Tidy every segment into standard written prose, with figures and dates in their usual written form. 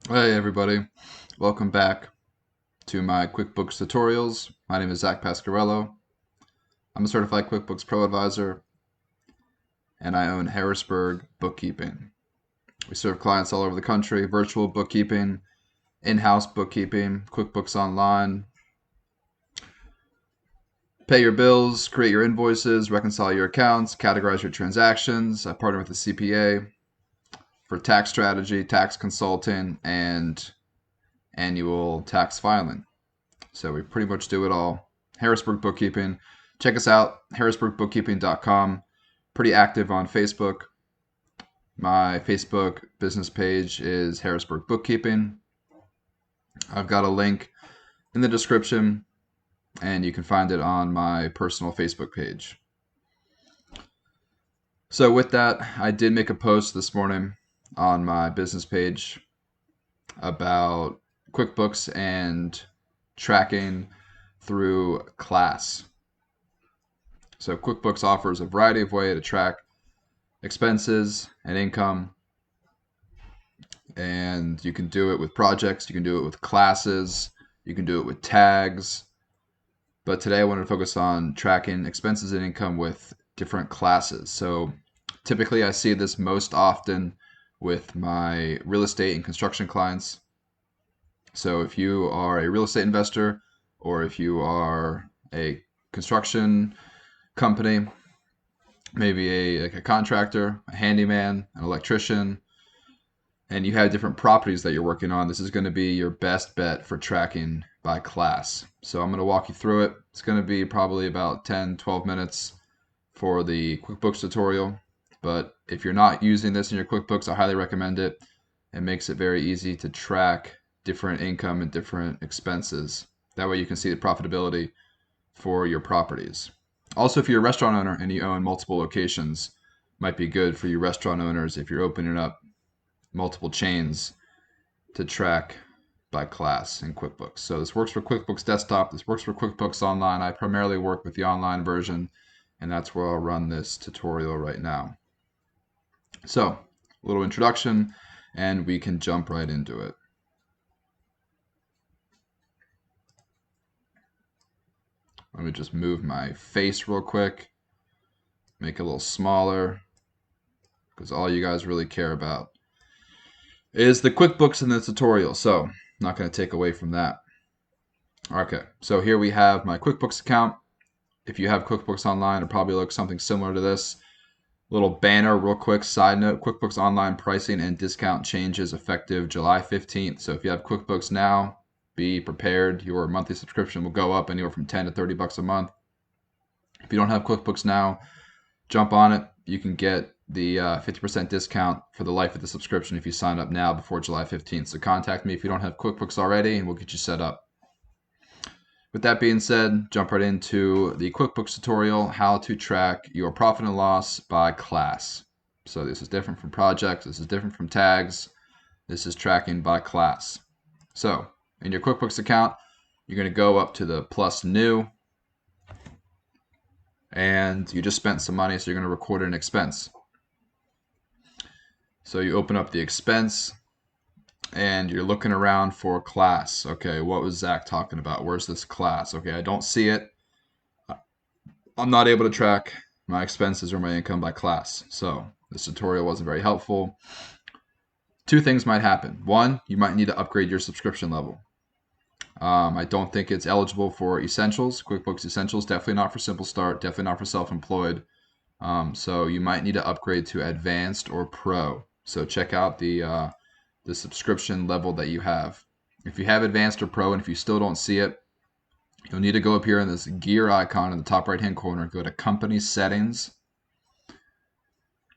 Hey everybody, welcome back to my QuickBooks tutorials. My name is Zach Pasquarello. I'm a certified QuickBooks Pro Advisor and I own Harrisburg Bookkeeping. We serve clients all over the country, virtual bookkeeping, in-house bookkeeping, QuickBooks Online, pay your bills, create your invoices, reconcile your accounts, categorize your transactions. I partner with a CPA for tax strategy, tax consulting, and annual tax filing. So we pretty much do it all. Harrisburg Bookkeeping. Check us out, harrisburgbookkeeping.com. Pretty active on Facebook. My Facebook business page is Harrisburg Bookkeeping. I've got a link in the description, and you can find it on my personal Facebook page. So with that, I did make a post this morning on my business page about QuickBooks and tracking through class. So QuickBooks offers a variety of ways to track expenses and income, and you can do it with projects, you can do it with classes, you can do it with tags. But today I wanted to focus on tracking expenses and income with different classes. So typically I see this most often with my real estate and construction clients. So if you are a real estate investor or if you are a construction company, maybe like a contractor, a handyman, an electrician, and you have different properties that you're working on, this is going to be your best bet for tracking by class. So I'm going to walk you through it. It's going to be probably about 10-12 minutes for the QuickBooks tutorial. But if you're not using this in your QuickBooks, I highly recommend it. It makes it very easy to track different income and different expenses. That way you can see the profitability for your properties. Also, if you're a restaurant owner and you own multiple locations, might be good for you restaurant owners if you're opening up multiple chains to track by class in QuickBooks. So this works for QuickBooks Desktop, this works for QuickBooks Online. I primarily work with the online version, and that's where I'll run this tutorial right now. So, a little introduction, and we can jump right into it. Let me just move my face real quick, make it a little smaller, because all you guys really care about is the QuickBooks in the tutorial. So, I'm not going to take away from that. Okay, so here we have my QuickBooks account. If you have QuickBooks Online, it'll probably look something similar to this. Little banner, real quick side note, QuickBooks Online pricing and discount changes effective July 15th. So if you have QuickBooks now, be prepared. Your monthly subscription will go up anywhere from 10 to 30 bucks a month. If you don't have QuickBooks now, jump on it. You can get the 50% discount for the life of the subscription if you sign up now before July 15th. So contact me if you don't have QuickBooks already, and we'll get you set up. With that being said, jump right into the QuickBooks tutorial, how to track your profit and loss by class. So this is different from projects, this is different from tags, this is tracking by class. So in your QuickBooks account, you're going to go up to the plus new, and you just spent some money, so you're going to record an expense. So you open up the expense, and you're looking around for class. Okay, what was Zach talking about? Where's this class? Okay, I don't see it. I'm not able to track my expenses or my income by class. So this tutorial wasn't very helpful. Two things might happen. One, you might need to upgrade your subscription level. I don't think it's eligible for Essentials, QuickBooks Essentials, definitely not for Simple Start, definitely not for self-employed. So you might need to upgrade to Advanced or Pro. So check out the subscription level that you have. If you have Advanced or Pro and if you still don't see it, you'll need to go up here in this gear icon in the top right hand corner, go to Company Settings,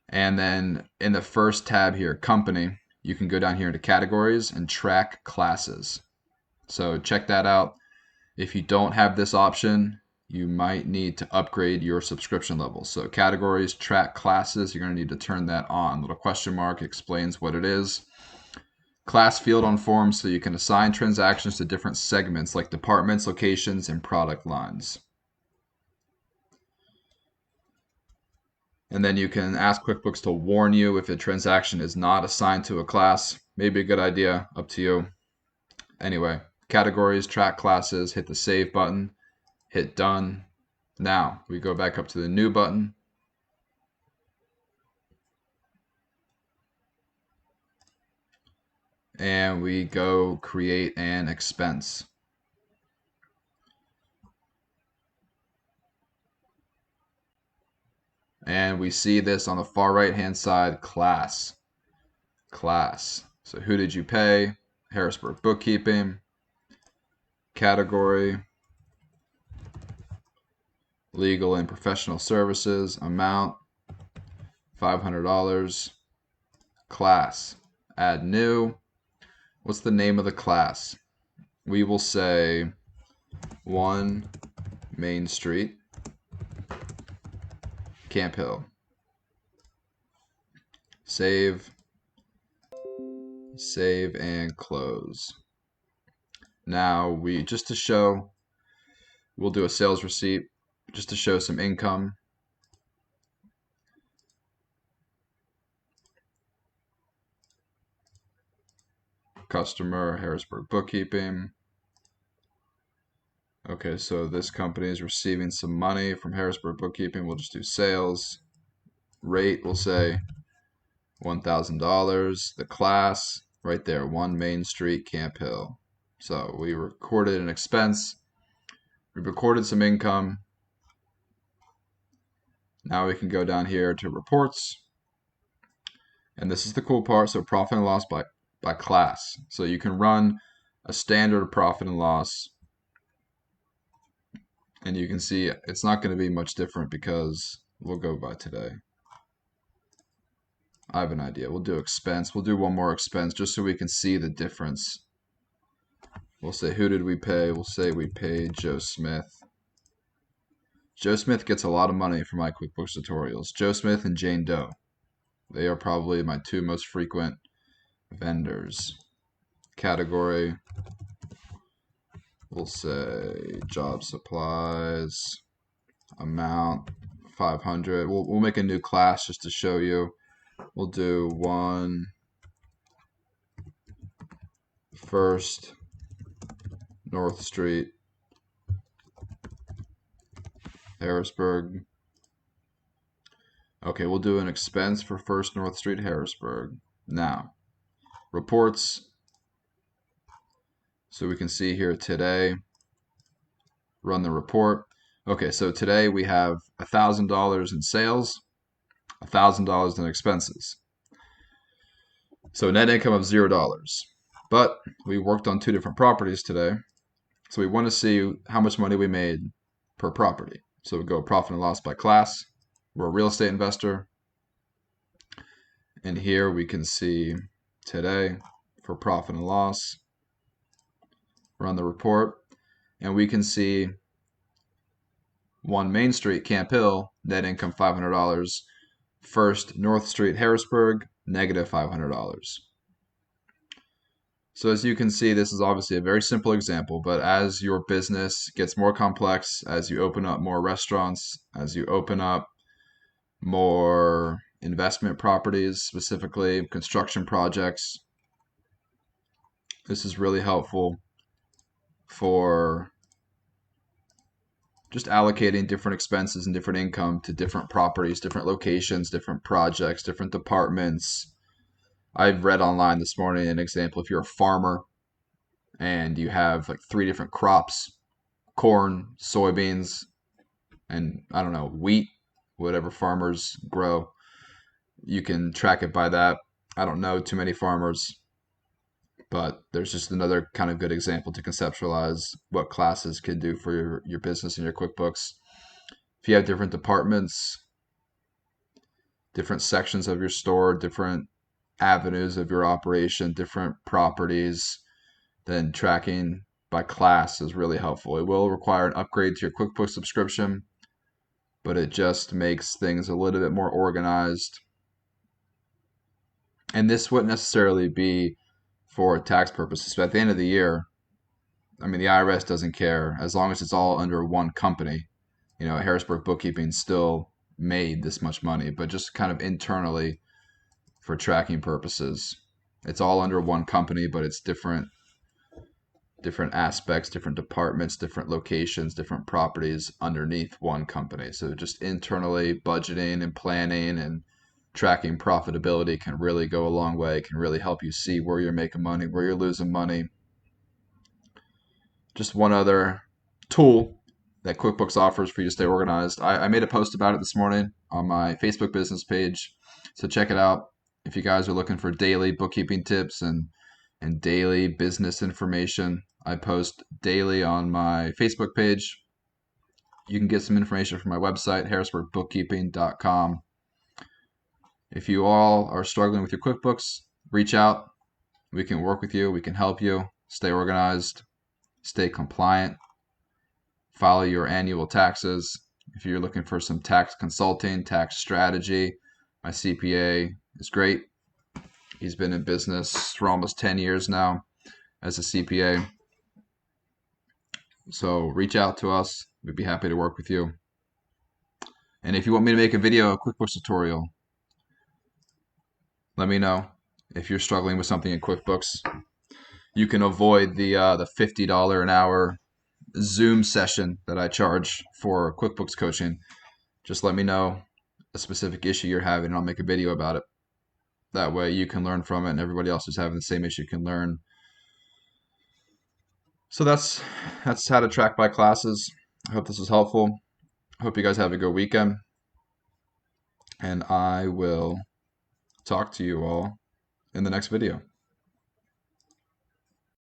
and then in the first tab here, Company, you can go down here into Categories and Track Classes. So check that out. If you don't have this option, you might need to upgrade your subscription level. So Categories, Track Classes, you're going to need to turn that on. Little question mark explains what it is. Class field on forms, so you can assign transactions to different segments like departments, locations, and product lines. And then you can ask QuickBooks to warn you if a transaction is not assigned to a class. maybe a good idea, up to you. Anyway, categories, track classes, hit the save button, hit done. Now we go back up to the new button. And we go create an expense. And we see this on the far right hand side, class. So who did you pay? Harrisburg Bookkeeping. Category, legal and professional services. Amount, $500. Class, add new. What's the name of the class? We will say 1 Main Street, Camp Hill. Save and close. Now just to show, we'll do a sales receipt just to show some income. Customer, Harrisburg Bookkeeping. Okay, so this company is receiving some money from Harrisburg Bookkeeping. We'll just do sales. Rate, we'll say $1,000. The class, right there, 1 Main Street, Camp Hill. So we recorded an expense. We recorded some income. Now we can go down here to reports. And this is the cool part. So profit and loss by class. So you can run a standard profit and loss. And you can see it's not going to be much different because we'll go by today. I have an idea. We'll do expense. We'll do one more expense just so we can see the difference. We'll say, who did we pay? We'll say we paid Joe Smith. Joe Smith gets a lot of money for my QuickBooks tutorials. Joe Smith and Jane Doe. They are probably my 2 most frequent vendors. Category, we'll say job supplies. Amount, 500. We'll make a new class just to show you. We'll do 1 First North Street, Harrisburg. Okay, we'll do an expense for First North Street, Harrisburg. Now, reports. So we can see here today, run the report. Okay, so today we have $1,000 in sales, $1,000 in expenses. So net income of $0. But we worked on 2 different properties today. So we want to see how much money we made per property. So we go profit and loss by class. We're a real estate investor. And here we can see today for profit and loss. Run the report. And we can see 1 Main Street, Camp Hill, net income $500. First North Street, Harrisburg, negative $500. So as you can see, this is obviously a very simple example, but as your business gets more complex, as you open up more restaurants, as you open up more investment properties, specifically construction projects, this is really helpful for just allocating different expenses and different income to different properties, different locations, different projects, different departments. I've read online this morning an example. If you're a farmer and you have like 3 different crops, corn, soybeans, and I don't know, wheat, whatever farmers grow, you can track it by that. I don't know too many farmers, but there's just another kind of good example to conceptualize what classes could do for your business and your QuickBooks. If you have different departments, different sections of your store, different avenues of your operation, different properties, then tracking by class is really helpful. It will require an upgrade to your QuickBooks subscription, but it just makes things a little bit more organized. And this wouldn't necessarily be for tax purposes, but at the end of the year, I mean, the IRS doesn't care as long as it's all under one company. You know, Harrisburg Bookkeeping still made this much money, but just kind of internally for tracking purposes, It's all under one company, but it's different aspects, different departments, different locations, different properties underneath one company. So just internally budgeting and planning and tracking profitability can really go a long way. It can really help you see where you're making money, where you're losing money. Just one other tool that QuickBooks offers for you to stay organized. I made a post about it this morning on my Facebook business page, so check it out if you guys are looking for daily bookkeeping tips and daily business information. I post daily on my Facebook page. You can get some information from my website, harrisburgbookkeeping.com. If you all are struggling with your QuickBooks, reach out. We can work with you. We can help you stay organized, stay compliant, follow your annual taxes. If you're looking for some tax consulting, tax strategy, my CPA is great. He's been in business for almost 10 years now as a CPA. So reach out to us. We'd be happy to work with you. And if you want me to make a video, a QuickBooks tutorial, let me know. If you're struggling with something in QuickBooks, you can avoid the $50 an hour Zoom session that I charge for QuickBooks coaching. Just let me know a specific issue you're having and I'll make a video about it. That way you can learn from it and everybody else who's having the same issue can learn. So that's how to track my classes. I hope this was helpful. I hope you guys have a good weekend. And I will talk to you all in the next video.